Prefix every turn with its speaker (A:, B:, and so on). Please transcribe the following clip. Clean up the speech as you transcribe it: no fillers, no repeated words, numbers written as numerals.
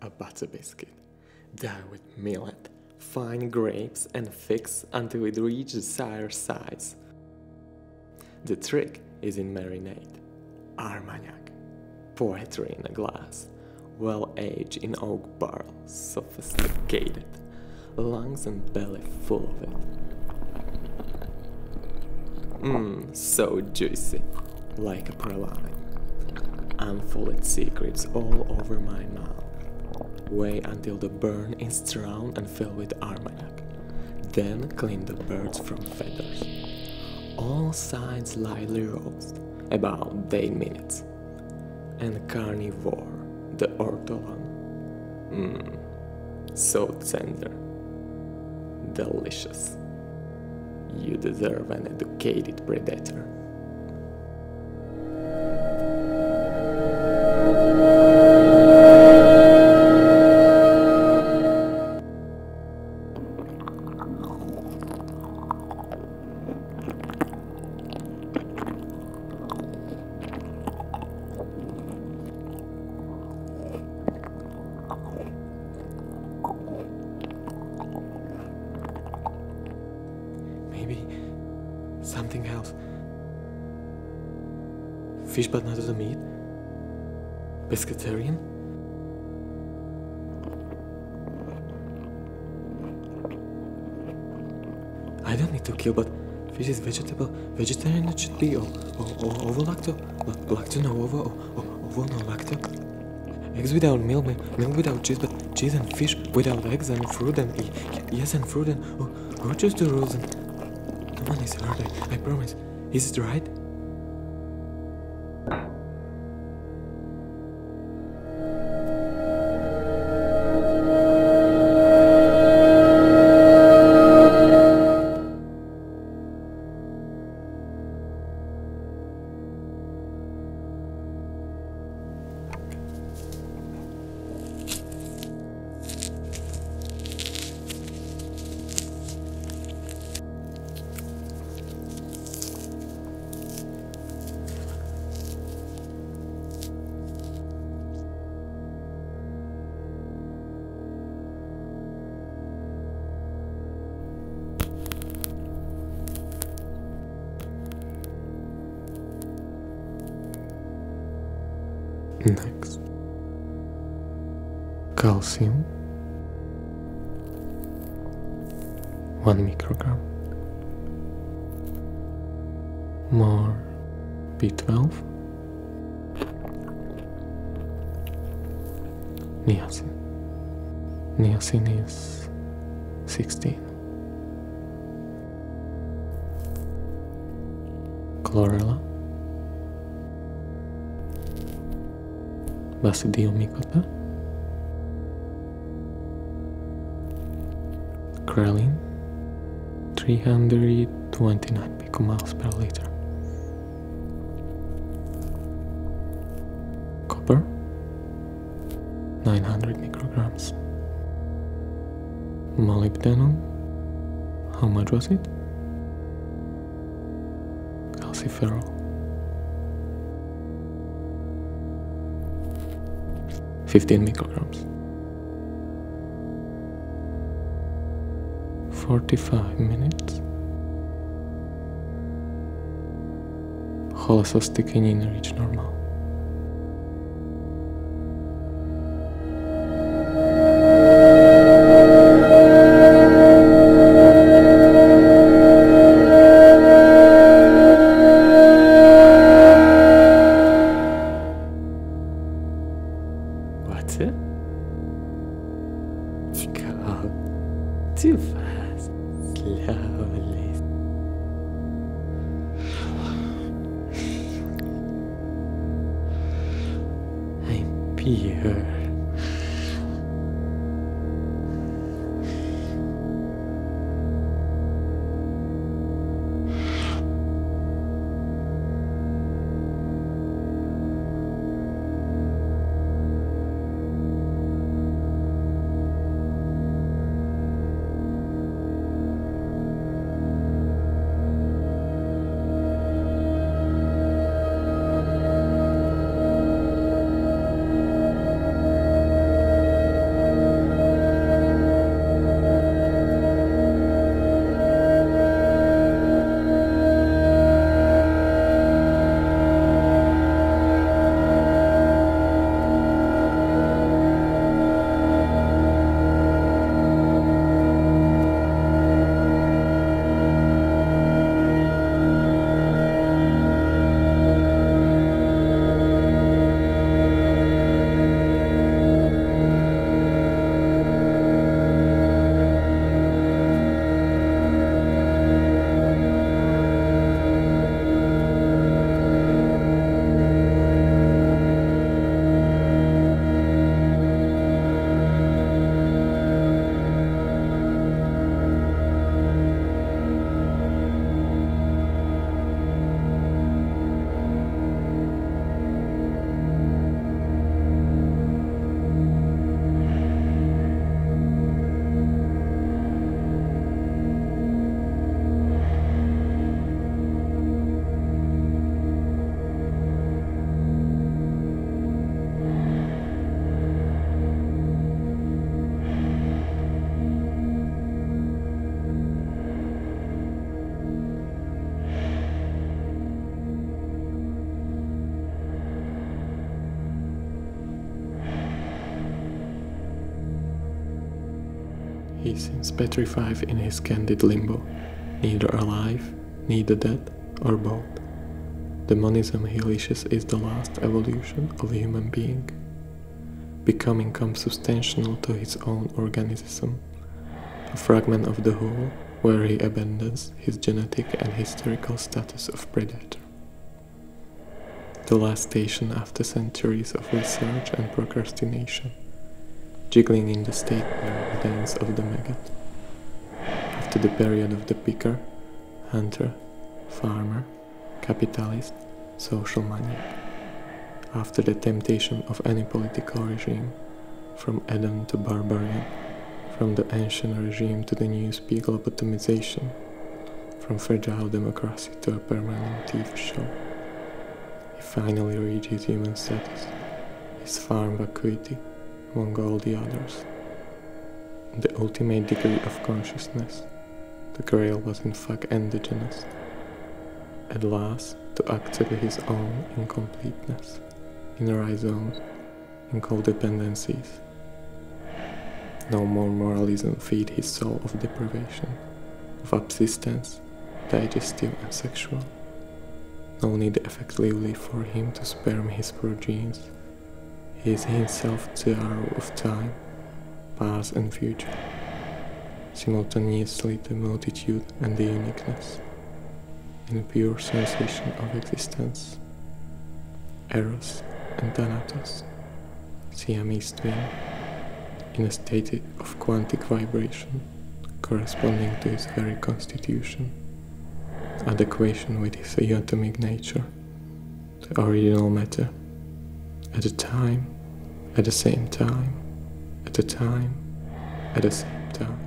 A: a butter biscuit. Dye with millet, fine grapes and figs until it reaches desired size. The trick is in marinade. Armagnac, poetry in a glass, well aged in oak barrel, sophisticated, lungs and belly full of it. So juicy, like a praline. Unfolded secrets all over my mouth. Wait until the burn is drowned and filled with armagnac. Then clean the birds from feathers. All sides lightly roast, about 8 minutes. And carnivore the ortolan. So tender. Delicious. You deserve an educated predator. Something else. Fish but not the meat? Pescatarian? I don't need to kill, but fish is vegetable. Vegetarian it should be, or ovo-lacto? Lacto no ovo, ovo no lacto? Eggs without milk, milk without cheese, but cheese and fish without eggs and fruit and yes and fruit and who chose the rules and no one is hurt, I promise. Is it right? Next, calcium, 1 microgram, more B12, niacin. Niacin is 16, chlorella, basidiomycota, Krelin, 329 picomoles per liter, copper, 900 micrograms, molybdenum, how much was it? Calciferol, 15 micrograms. 45 minutes. Cholecystokinin reach normal. Go too fast, slowly. I'm pure. He seems petrified in his candid limbo, neither alive, neither dead, or both. The monism he leashes is the last evolution of a human being, becoming consubstantial to his own organism, a fragment of the whole where he abandons his genetic and historical status of predator. The last station after centuries of research and procrastination, jiggling in the state dance of the maggot. After the period of the picker, hunter, farmer, capitalist, social maniac. After the temptation of any political regime, from Adam to barbarian, from the ancient regime to the new speak lobotomization, from fragile democracy to a permanent TV show. He finally reaches human status, his farm vacuity among all the others. The ultimate degree of consciousness, the Grail was in fact endogenous, at last to accept his own incompleteness, in rhizomes, in co-dependencies. No more moralism feed his soul of deprivation, of subsistence, digestive and sexual. No need effectively for him to sperm his progenes. He is himself the arrow of time, past and future, simultaneously the multitude and the uniqueness, in pure sensation of existence. Eros and Thanatos, Siamese twin, in a state of quantic vibration, corresponding to his very constitution, adequation with his atomic nature, the original matter, at a time, at the same time, at a time, at the same time.